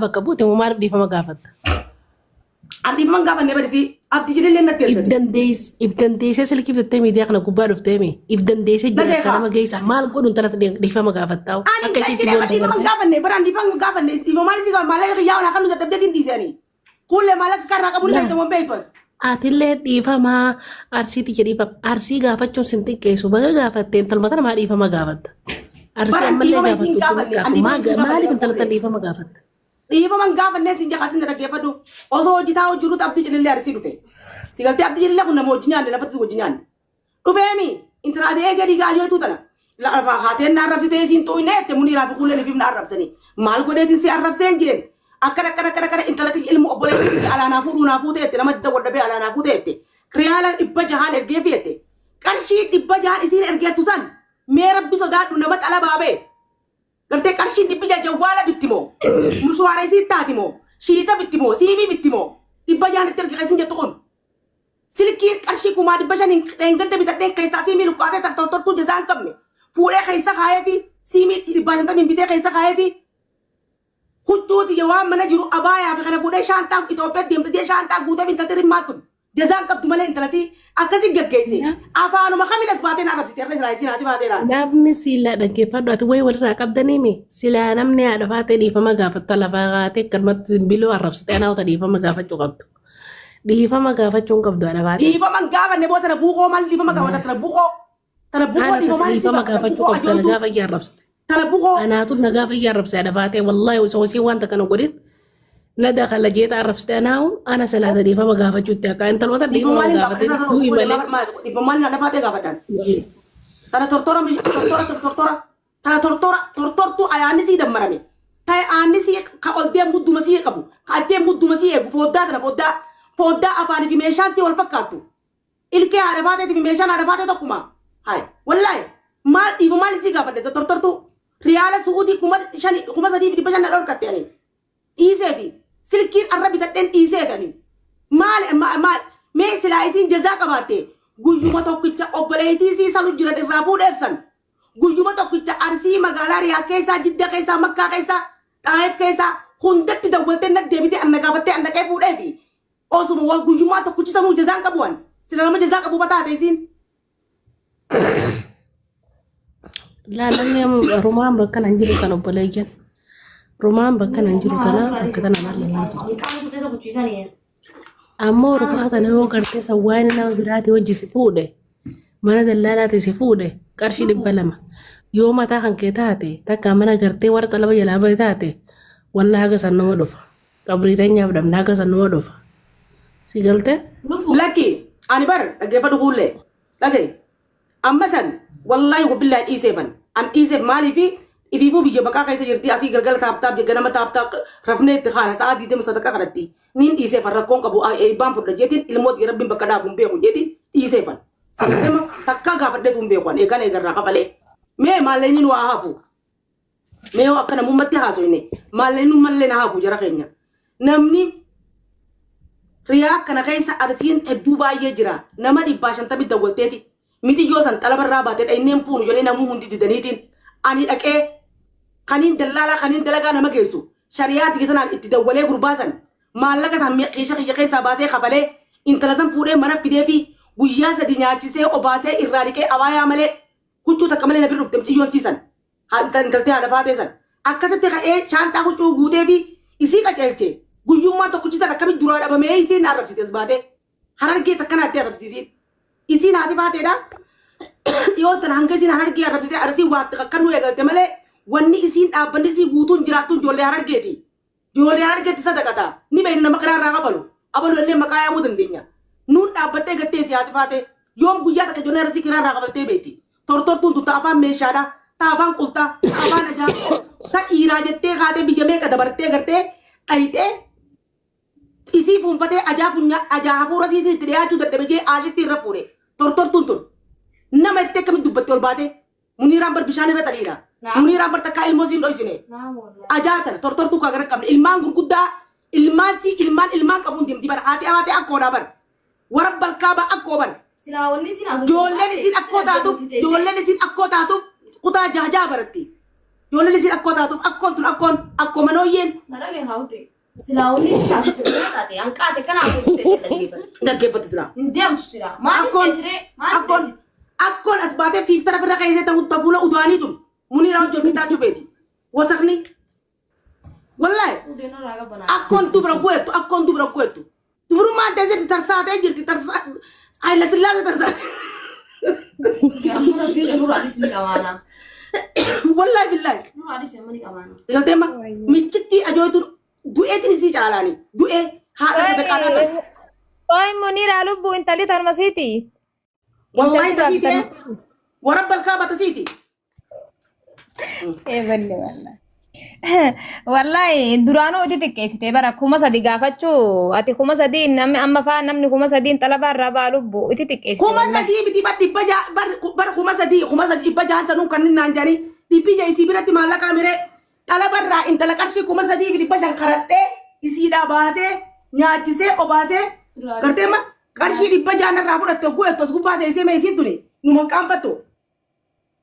bakka buute moo maaliif dhiifama gaafatta? Abdi dhiifama gaafanne barisi abdi jireenya natti ergate. If dandeessee silkii fitattee miidiyaa kana gubbaa dhuftee mi? If dandeessee jiraatta nama geessa maal godhuun talata dhiifama gaafattaa? Akkasitti boonta garte. Dhiifama gaafanne baraan dhiifama gaafanne dhiifama maal si gaafanne maal yaa wana kan nuti dabdatiin dhiisanii. Kulle maal akka karraa qabu ni beektu moo beektu. Atillee dhiifama arsiiti jedhiifama arsii gaafachuun sin xiqqeessu baga gaafattee intalmata namaa dhiifama gaafatta. Arsii ammallee gaafattu maaliif intalata dhiifama gaafatta? Dhiifama gaafanne sin jaqasin dhaggeeffadhu osoo hojii taa'u jirutu abdii cilillee arsii dhufe. Si galtee abdii cilillee kun nama hojii nyaanne lafatti hojii nyaanne. Dhufeemi intiraadee gadi gaayootu tana. Lafa haateen na arrabsitee siin xooyne ette muniiraa fi kuulee lifiif na arrabsanii. Maal godheetiin si arrabseen jeen. Akkana intalati ilmu obboleetti alaanaa fuudhuu fuutee ette nama dadhabee alaanaa fuutee ette. Riyaala 600 ergee fi'ette. Qarshii 600 isiin ergeettu san mee rabbi sodaadhu nama xala baabee. Gartee qarshii 600 jawwaala bittimo. Mushwaara isii taatimo. Shiita bittimo. Siimii bittimo. 600 itti erge qeessin jettu kun. Silkii qarshii kumaa 500 dheengante bitadhee keessaa siimii lukkaasee tartortuu jazaan qabne. Fuudhee keessa kaayee fi siimii 500 bitee keessa kaayee fi huccuuti waan mana jiru abaayaa fi kana fuudhee shaantaa Itoophiyaa deemtee shaantaa guutee bintatti rimmaatun. Jazaan qabdu malee intalasi akkasi gaggeesse. Afaanuma kamilas baatee na arrabsite irra Israa'el sinaati baatee na. Namni sila dhaggeeffadhu ati wayi walirraa qabdanii mi? Sila namni haadha faatee dhiifama gaafattu lafaa kaatee akkanumatti simbiloo arrabsitee naawwata dhiifama gaafachuu qabdu. Dhiifama gaafachuun qabdu haadha faatee. Dhiifama gaafanne boo tana buuqoo maal dhiifama gaafata tana buuqoo. Tana buuqoo dhiifama gaafachuu qabdu tana gaafa iyyaa arrabsite. Tana buuqoo. Anaatu na gaafa iyyaa arrabsite haadha faatee wallaahi osoo wanta kana godhin. Nada kalau jeta Arab setanau, ana salah tadi fama gafat cuti akan entar mata di fama gafat itu imale. Di fama nada fate gafatan. Tara tortora, tara tortor tu ayani si damarami. Tay ani si kalau dia mudu masih kabu, kalau dia mudu masih egu, foda apa ni dimenshan si wal fakatu. Ilke ada fate dimenshan ada fate tu kuma. Hai, wallahi mal di fama si gafat itu tortor tu. Riala Saudi kuma sadi di pasal nak kata ni. Isefi. Silkin Arabi taten isefani. Mal me silaisin jaza kabate. Gujuma tokkicha obboleetii si salu jira irraa fuudheefsan. Gujuma tokkicha arsii magaalaa riyaa keessa jidda keessa makkaa keessa xaayif keessa hundatti dawwaltee na deebite anna gaafattee anna qee fuudheefi. Osuma wal gujuma tokkichi sanuu jazaan qabuwan. Sila nama jazaa qabu bataate isin. Laalamni Romaan bakka nan jiru kan obboleeyyan. Romaan bakka nan jiru tana bakka tana malee maati. Ammoo Romaan tana yoo gartee sawwaani nama biraati hojii si fuudhe mana dallaalaati si fuudhe qarshii 200 yoo mataa kan kee taate takka mana gartee warra xalaba jalaa bahe taate wallaahi haga san nama dhufa qabrii teenyaaf dhabna haga san nama dhufa si galte. Laki ani bar dhaggeeffadhu kuullee dhagee amma san wallaahi billahi dhiiseefan am dhiiseef maaliifi ifiifuu biyya bakkaa keessa jirti asii galgala taaptaaf ganama taaptaa rafnee itti haana sa'aa diidama sadaqa kanatti niin dhiiseefan rakkoon qabu eebbaan fudha jeetiin ilmooti rabbiin bakka dhaabuun beeku jeetiin dhiiseefan sadartema takkaa gaafadheetu hin beekuan eegan eegarraa qabalee mee maalleeniin waa hafu mee yoo akka namummatti haasoyne maalleeniin mallee na hafu jara keenya namni riyaa kana keessa arsiin hedduu baay'ee jira nama 150 dawwalteeti miti yoo san xalabarraa baatee dhayneen fuunu jolee namuu hundi didaniitiin ani dhaqee kaniin dallaalaa kaniin dalagaa nama geessu shariyaa digitanaan itti dawwalee gurbaasan maallaqa san qiisha qiyya keessaa baasee kafalee intala san fuudhee mana fidee fi guyyaa 3 nyaachisee obaasee irraa dhiqee abaayaa malee huccuu takka malee nabi dhufte miciyyoon siisan intaltee haadha faatee san akkasitti ka'ee shaantaa huccuu guutee fi isii qaceelche guyyummaa tokkichisa akkamitti duraa dhabamee isiin arrabsite baatee harargee takkanaatti arrabsite isiin haati faateedha. Yoo tan hanga isiin harargee arrabsite arsii waatti akkan nu eegalte malee wanni isiin dhaabbanni isii guutuun jiraattuun ijoollee harargeeti. Ijoollee harargeetti sadaqata ni beeknu nama karaarraa abalu illee maqaa yaamuu dandeenya. Nuun dhaabbattee gattee si haati faate yoom guyyaa takka ijoollee arsii karaarraa qabaltee beekti. Tortortuun tun taafaan meeshaadha taafaan qulxaa taafaan ajaa ta dhiiraa jettee kaatee biyya meeqa dabartee gartee dhayixee isii fuunfatee ajaa hafuura isiitiin itti dhiyaachuu dadhabe jee aashitti irra fuudhe tortortuun tun. Nama itti akkamitti dubbatti ol baate muniiraan bar bishaan irra taliidha. Muniiraan bar takkaa ilmoo siin dhoysine. Ajaatan tortortuu kaa gara qabne ilmaan gurguddaa ilmaan qabuun deemti bar haati abaatee akkoodhaa bar warra balkaa ba akkoo bar. Joolleen isin akkoo taatuuf kutaa jaajaa baratti. Jolle lisi akko taatu akkon tun akko manooyeen. Nalage hawde. Silaawni silaafte taate anqaate kana hojjete dhaggeeffatti. Dhaggeeffatti sila. Indeemtu sila. Maal jettire? Akkon as baatee fiiftara firra keessee ta'u fuula udaanii tun. Munira hojjetu taachuu feeti. Wasakni. Wallahi. Udeena raaga banaa. Akkon dubra guetu. Dubrummaan teessee tarsaatee jirti tarsaa. Ayla sillaase tarsaa. Amuna biile nuraadis ni qabaana. Wallahi billahi. Nuraadis emma ni qabaana. Galteema michitti ajootu du'eetiin isii caalaani. Du'ee haadha sadaqaadhaa. Oi Munira lubbu intali tarmasiti. Wallahi tasiiti. Warabbal kaaba tasiiti. Balle wallahi. Wallahi duraanuu itti xiqqeessite bara kuma sadi gaafachuu ati kuma sadi namni amma faa namni kuma sadiin xalabaa irraa baa lubbu itti xiqqeessite. Kuma sadii biti bara kuma sadii dhibba jaan sanuu kan naan jaanii dhibbi ja isii biratti maallaqa miree xalaba irraa intala qarshii kuma sadii fi dhibba shan karadhee isiidhaa baasee nyaachisee obaasee gartee ma qarshii dhibba jaan irraa fudhatte gu'ettos gubbaa teessee meesiin tuni numan qaanfattu.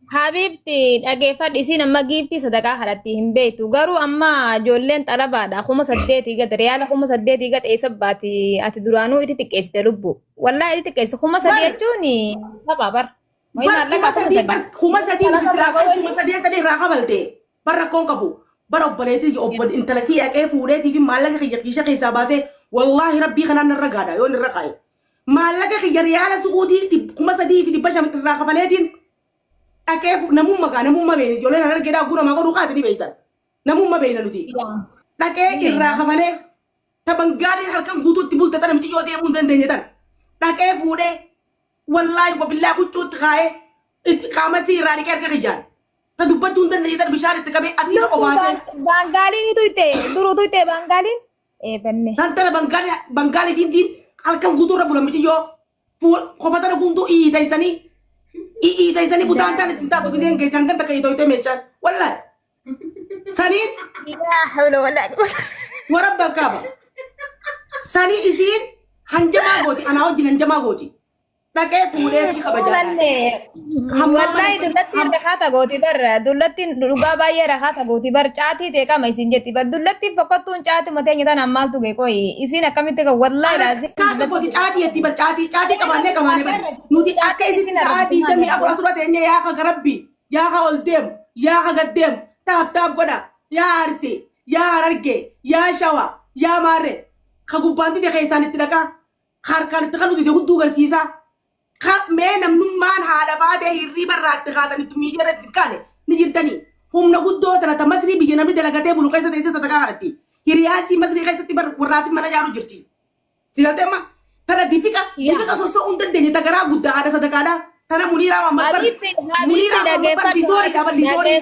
Habibti dhaggeeffadhu isiin amma giiftii sadaqaa kadhatti hin beektu garuu amma ijoolleen xalabaadha kuma saddeetii gad riyaala kuma saddeetii gad eessa baati ati duraanuu itti xiqqeessite lubbu wallahi itti xiqqeessite kuma sadii jechuun taphaa bara. Kuma sadii irraa kabalte bara rakkoon qabu bara obboleetii intala sii haqee fuudheetii fi maallaqa kiyya keessaa baasee wallahi rabbii kanaan irra gaadha yoo irra qaa'e maallaqa kiyya riyaala suquutii kuma sadii fi dhibba shan irraa kabaleetiin. Dhaqee namummaa beeni ijoolleen harargeedhaa gurama godhuu kaatanii beektan namummaa beena nuti dhaqee irraa kafalee taphan gaarii halkan guutuutti bulte tana miti yoo deemuu hin dandeenye tan dhaqee fuudhee wallaahi wabillaa huccuutti kaa'ee qaama sii irraa dhiqee harka kijaan ta dubbachuu hin dandeenye tan bishaan itti qabee asii obaasee. Bangaaliin tuyte duruu tuyte bangaaliin. Banne. Tan tana bangaalii fiintiin halkan guutuurra bulan miti yoo kofa tana guutuu iitaysanii. Taisani butaan tan itti taatu giseen keessan kan takka itoite meechaan wallahi saniin yaa hawla wallahi warabbal kaaba sanii isiin hanjamaa gooti anaa wajjin hanjamaa gooti dhaqee fuudhee fi kabajaa wallahi dullatti rakata gooti bar dullatti dhugaa baay'ee rakata gooti bar caatii ta'e qama isin jetti bar dullatti fokkottuun caatii matee nyaatan ammaaltu gee qoyi isiin akkamitti ka wallahi laazim kaata gooti caatii yetti bar caatii qabaannee bar nuti akka isin caatii dammi abura suura teenya yaa ka garabbi yaa ka ol deemu yaa ka gad deemu taaf godha yaa arsee yaa harargee yaa shawa yaa maarree ka gubbaanti ta'e keessaan itti dhaqaa harkaan itti kan nuti hudduu garsiisaa. Mee namnummaan haadha baatee hirriiba irraa itti kaatanitti miidiyaa itti kaane ni jirtanii humna guddoo tana ta masrii biyya namni dalagatee bulu keessa teessee sadaqaa kadhatti hiriyaasii masrii keessatti warraasii mana jaaru jirti. Si galtee amma tana difiqa sossoo hin dandeenye ta garaa guddaa haadha sadaqaadhaa tana muniiraa mammabar bitoorii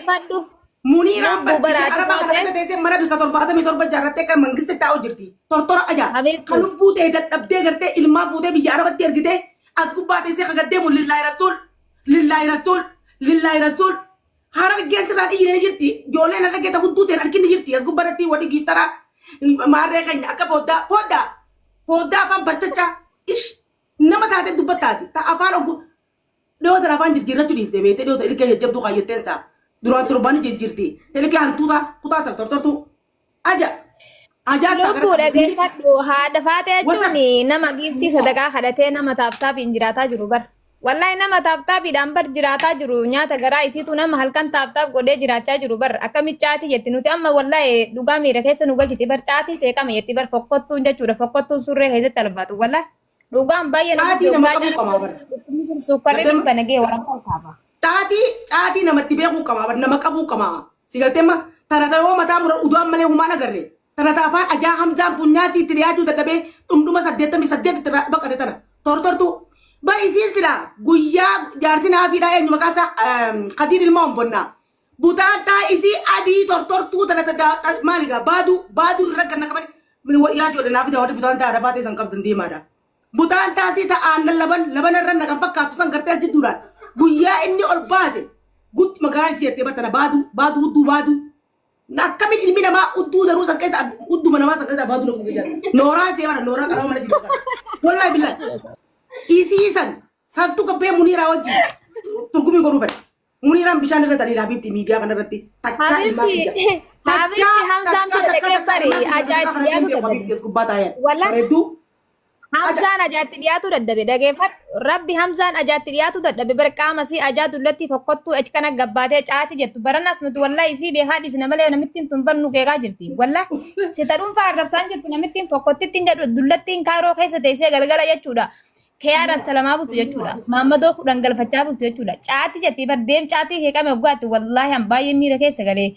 muniiraan barbaade araba kana keessa teessee mana bika 77 jaarrattee kan mangisti taa'u jirti tortora ajaa kan lubbuu ta'e dadhabdee gartee ilmaan fuutee biyya arabatti ergitee. As gubbate se kagademu lillahi rasul harar gesra ijine jirti jole na rageta huddute arkini jirti as gubbarati wadi giftara marre kanya akka foda fan barchacha ish nama taate dubbatati ta afaan ogu do ta afaan jirjirra chudifte bete do ta ilke jabdu qayetensa duran turbani jirjirti teleke hantuta kutata tortortu aja lubbu dhaggeeffadhu haadha faatee jechuun nama giiftii sadaqaa kadhatee nama taaptaapiin jiraataa jiru bar wallahi nama taaptaapiidhaan bar jiraataa jiru nyaata garaa isiitu nama halkan taaptaap godhee jiraachaa jiru bar akkamitti caatii jetti nuti amma wallahi dhugaa miira keessa nu galchiti bar caatii ta'e qama jetti bar fokkottuun jechuudha fokkottuun surree keessatti albaatu wallahi dhugaan baay'ee nama sukkarri dhibba nagee waraqaa kaaba. Caatii namatti beekuu qaba nama qabuu qaba si galteemma tana ta'oo mataa mura udaan malee humaan agarree. Tana taafaan ajaa hamzaan funyaasii itti dhiyaachuu dadhabee dhundhuma 88 itti baqate tana tortortu baay'isiin sila guyyaa jaartiin haafiidhaa eenyu maqaasaa Khadiir ilma ombonnaa butaan taa'isii adii tortortuu tana maaligaa baaduu irra ganna qaban yaa joodhe naafi daawwadhi butaan taa'adha baatee san qabdan deemaadha butaan taasii ta'aan laban irra naqan fakkaatu san gartee asii duraan guyyaa inni ol baase gut magaalaa isii jettee battana baaduu Nakkamit ilmi namaa udduu daruu san keessa udduma namaa san keessa baatu na kubbee jira. Nooraa seemana nooraa qarama mana jiru. Wallahi billahi. Isiisan santu kabbee muniiraa wajjin turgumii godhuu fedha. Muniiraan bishaan irra daliila Habiibti miidiyaa kana irratti takkaa ilmaa Habibti Hamzaan bira dhaqee bari ajaa'ibsi dhiyaatu dadhabe. gubbaa taa'een. Wallahi. Bareedduu. Hamzaan ajaa'ibsi dhiyaatu dadhabe dhageeffadhu. Rabbi Hamzaan ajaa'ibsi dhiyaatu dadhabe bara qaama si ajaa dullatti fokkottuu achi kana gabbaatee caati jettu baranas nuti wallahi isii beekaa dhisna malee namittiin tun bannu keekaa jirti. Wallahi si tadhuunfaa arrabsaan jirtu namittiin fokkottitti hin jedhu dullattiin kaaroo keessa teessee galgala jechuudha. Kiyyaara salamaa bultu jechuudha. Maammadoo kudhan galfachaa bultu jechuudha. Caati jetti bardeem caatii heeqame guddaatti wallahi an baay'ee miira keessa galee.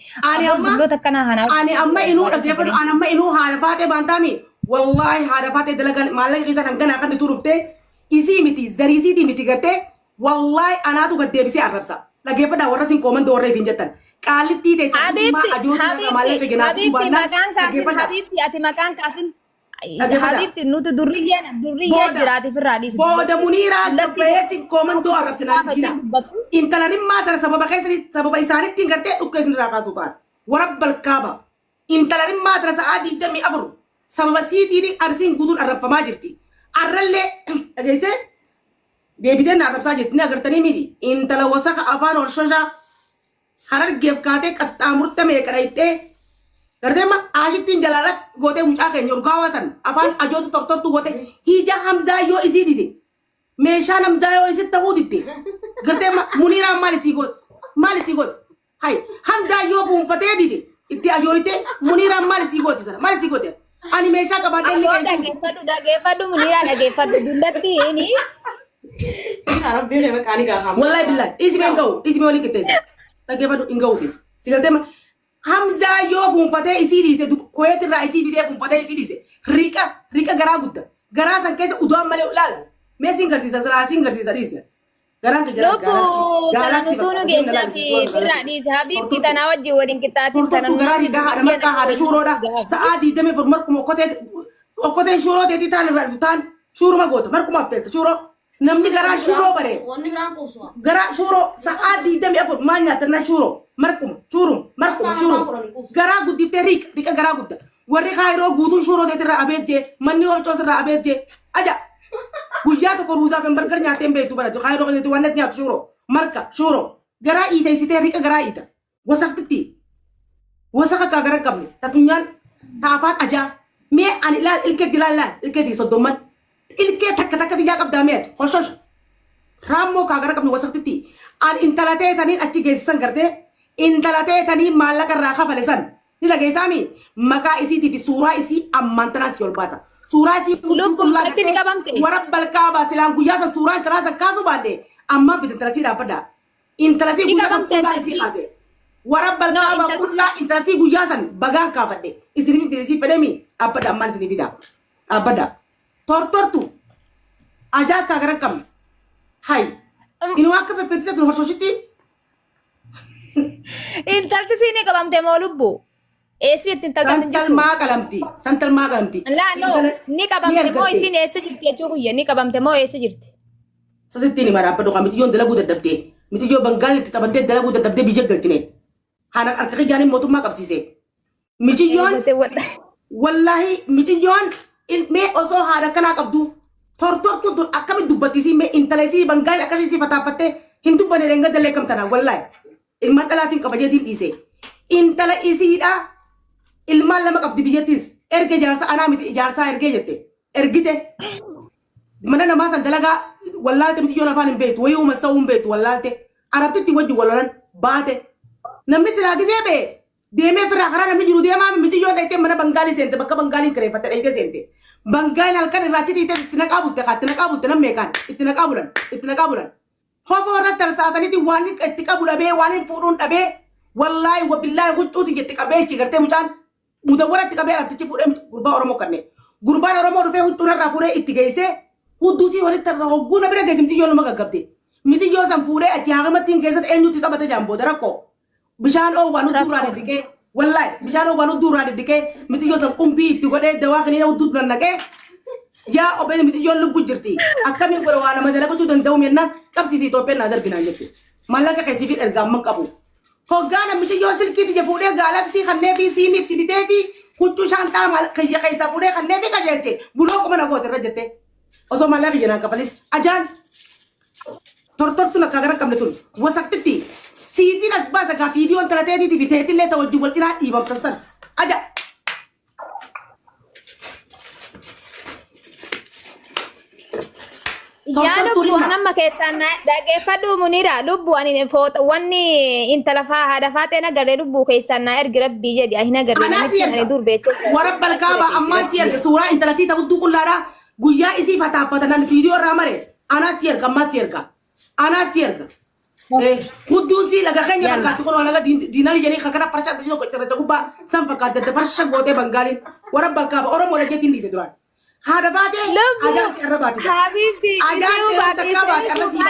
Dulloota akkanaa kanaaf. Ani amma inuu dhaggeeffadhu ani amma inuu haadha faatee baantaami. Wallahi haadha faatee dalagan maallaqa keessa kan ganaa kan turuftee isii miti zariisiitii miti gartee wallahi anaatu gad deebisee arrabsa. Dhaggeeffadhaa warra sin koomandoo warra ifin jettan. Qaalittii teessan Habibti ati maqaan kaasin. Habibti nuti durriyyee jiraate firraa dhiisu. Booda Muniiraa gabbeessin koomandoo arrabsinaa jira. Intalanin maatara sababa isaanitti gartee dhukkeessin irraa kaasuu ta'an. Warabbal kaaba. Intalanin maatara sa'aa 24 sababa siitiin arsiin guutuun arrabfamaa jirti. Arrallee dhageessee deebiteen arrabsaa jirti ni agartanii miti. Intala wasaka afaan horshoshaa harargeef kaatee qaxxaamurta meeqa dhayxee Gardema ashittiin jalaalat gootee mucaa keenya urgaawaa san afaan ajootu tortortu goote hija Hamzaa yoo isii dide meeshaan Hamzaa yoo isii ta'uu didde Gardema Muniiraan maal isii goote hay Hamzaa yoo buunfatee dide itti ajooyte Muniiraan maal isii goote ani meeshaa qabaadhee inni keessi dhageeffadhu Muniiraan dhageeffadhu dullatti inni wallahi billahi ismeen ga'u ismee waliin qixxeessa dhageeffadhu hin ga'u si Gardema Hamzaa yoo buunfatee isii dhiise koyeet irraa isii fidee buunfatee isii dhiise riqa garaa gudda garaa san keessa udu'an malee laala mee siin garsiisa siraasiin garsiisa dhiise garaan kan jira gaalaksii tuunu geenyaa fi birraa dhiise Habibti tanaa wajjin waliin qixxaatiin tanan garaa riqa haadha marqaa haadha shuuroodha sa'aa 20 markuma okkoteen shuuroo teetii taan irraa dhufu taan shuuruma goota markuma affeelta shuuroo namni garaa shuuroo bare garaa shuuroo sa'aa 24 maal nyaatanna shuuroo markuma garaa guddiftee riqa garaa gudda warri kaayiroo guutuun shuuroo teetirraa abeejjee manni olcoos irraa abeejjee aja guyyaa tokko ruuzaaf hin bargar nyaattee hin beektu baratu kaayiroo keessatti waan natti nyaatu shuuroo marka shuuroo garaa iita isitee riqa garaa iita wasaqtitti wasaqa kaa gara qabne tatunyaan taafaan ajaa mee ani ilaal ilkeetti ilaal ilkeetti soddomman ilkee takka xiyyaa qabdaa meetu hoshosha raammoo kaa gara qabne wasaqtitti ani intala teetaniin achi geessisan gartee intala teetanii maallaqa irraa kafale san ni dhageessaami maqaa isiitii fi suuraa isii ammaan tanaa si ol baasa. Suuraa isii warabbal kaabaa silaan guyyaa san suuraa intalaa san kaasuu baadhee ammaan bita intalasii dhaabbadhaa. Intalasii guyyaa san qullaa isii kaase. Warabbal kaabaa qullaa intalasii guyyaa san bagaan kaafadhe. Isinif isii fedhemi dhaabbadha ammaan isinif fidaa. Dhaabbadha. Tortortu ajaa akka gara qabne. Hai. Inuu akka feffeetisa tun horshoshitti. Intalti sini qabamte moo lubbu? Eessi intalti sin jirtu? Santal maa qalamti. Laa no ni qabamte moo isin eessa jirti jechuu guyya ni qabamte moo eessa jirti? Sasittiin hima dhaabbadhu qaa mitiyyoon dalaguu dadhabdee mitiyyoo bangaalli itti taphattee dalaguu dadhabdee biyya galchine. Haana harka xiyyaanin mootummaa qabsiise. Mitiyyoon wallahi mitiyyoon mee osoo haadha kanaa qabdu tortortuun tun akkamitti dubbattisii mee intalesii bangaalli akkasii fataafattee hin dubbanne dhenga dallee kamtanaa wallahi. Ilmaan dhalaatiin qabajeetiin dhiise. Intala isiidha ilmaan lama qabdi biyyattis erge jaarsa anaa miti ijaarsaa ergee jette ergite mana namaa san dalagaa wallaalte miti yoon afaan hin beektu wayii uuma sa'uu hin beektu wallaalte arabtitti wajji walolan baate namni silaa gisee bee deemee firraa karaa namni jiru deemaa miti yoon dhaytee mana bangaalii seente bakka bangaaliin kireeffatte dhaytee seente bangaaliin halkan irraa chitiite itti naqaa bulte nan meeqaan itti naqaa bulan Hofo irratti tarsaasanitti waan itti qabu dhabee waan hin fuudhuun dhabee wallahi wabillahi huccuuti jetti qabee ichi gartee mucaan mudawwara itti qabee arabtichi fuudhee gurbaa Oromoo kanneen gurbaan Oromoo dhufee huccuun irraa fuudhee itti geessee hudduutii walitti tarsaa hogguu na bira geessi mitiyyoo nama gaggabde mitiyyoo san fuudhee achi haaqimattiin keessatti eenyutti taphate jaambooda rakkoo bishaan oowwaan hudduurraa diddiqee wallahi bishaan oowwaan hudduurraa diddiqee mitiyyoo san qumbii itti godhee dawaa kiniina hudduutu nannaqee yaa obboleen mitiyyoon lubbu jirti akkamiin godha waa nama dalagachuu danda'u menna qabsiisii Itoophiyaan naa darbinaan jechuudha. Maallaqa keessii fi ergaamman qabu. Hoggaana mitiyyoo silkiitti je fuudhee gaalaksii kannee fi siimiitti bitee fi huccuu shaantaa kayya keessaa fuudhee kannee fi qajeelche buloo qoma nagoota irra jette osoo maallaa biyya naan kafalis ajaan tortortuun akka gara qabne tun wasaqtitti سيفين أسباسة كفيديو أنت لا تأتي تبي اللي توجه بلتنا إيمان تنسل أجا yaa lubbu anamma keessaan dhageeffadhu munira lubbu ani foota wanni intala faa haadha faatee nagarree lubbu keessaan na ergi rabbii jedhi ahi nagarree namichi ani dur beekee ورب الكعبة أمان سير سورة أنت لا تيجي تقول لا guyaa isii fataafatanii viidiyoo irraa mare anaa siyarka ammaa siyarka anaa siyarka kudduusi laga keenya fakkaatti kun walaga diinanii jedhee kakana farsha tajaajilu gocha gubbaa san fakkaatti dadda farsha gootee bangaaliin warra balkaaba oromoo dhageetti hin dhiise duraan haadha baatee ajaa'ibti irra baatee habiibti ajaa'ibti takkaa baatee irra sii